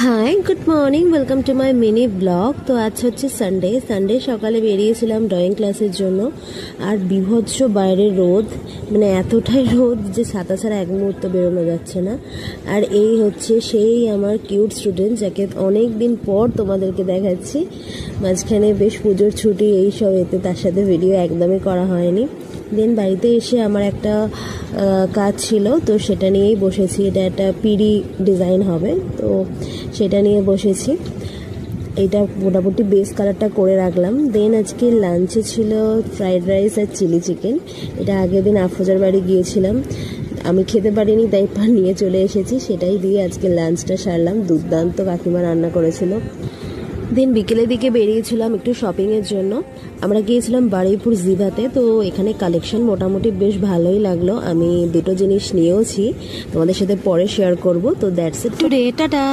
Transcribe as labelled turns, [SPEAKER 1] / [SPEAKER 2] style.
[SPEAKER 1] Hi good morning, welcome to my mini blog. তো আজ হচ্ছে সানডে সকালে বেরিয়েছিলাম ড্রয়িং ক্লাসের জন্য। আর বিভৎস বাইরের রোদ, মানে এতটাই রোদ যে ছাতা ছাড়া এক মুহূর্ত বেরোনো যাচ্ছে না। আর এই হচ্ছে সেই আমার কিউট স্টুডেন্ট, যাকে অনেক দিন পর তোমাদেরকে দেখাচ্ছি। মাঝখানে বেশ পুজোর ছুটি এইসব, এতে তার সাথে ভিডিও একদমই করা হয়নি। দেন বাড়িতে এসে আমার একটা কাজ ছিল, তো সেটা নিয়েই বসেছি। এটা একটা পিডি ডিজাইন হবে, তো সেটা নিয়ে বসেছি। এটা মোটামুটি বেস কালারটা করে রাখলাম। দেন আজকে লাঞ্চে ছিল ফ্রাইড রাইস আর চিলি চিকেন। এটা আগের দিন আফরোজার বাড়ি গিয়েছিলাম, আমি খেতে পারিনি, তাই নিয়ে চলে এসেছি। সেটাই দিয়ে আজকে লাঞ্চটা সারলাম। দুর্দান্ত কাকিমা রান্না করেছিল। দেন বিকেলের দিকে বেরিয়েছিলাম একটু শপিংয়ের জন্য। আমরা গিয়েছিলাম বারুইপুর জিভাতে। তো এখানে কালেকশন মোটামুটি বেশ ভালোই লাগলো। আমি দুটো জিনিস নিয়েওছি, তোমাদের সাথে পরে শেয়ার করব। তো দ্যাটস ইট টুডে, টাটা।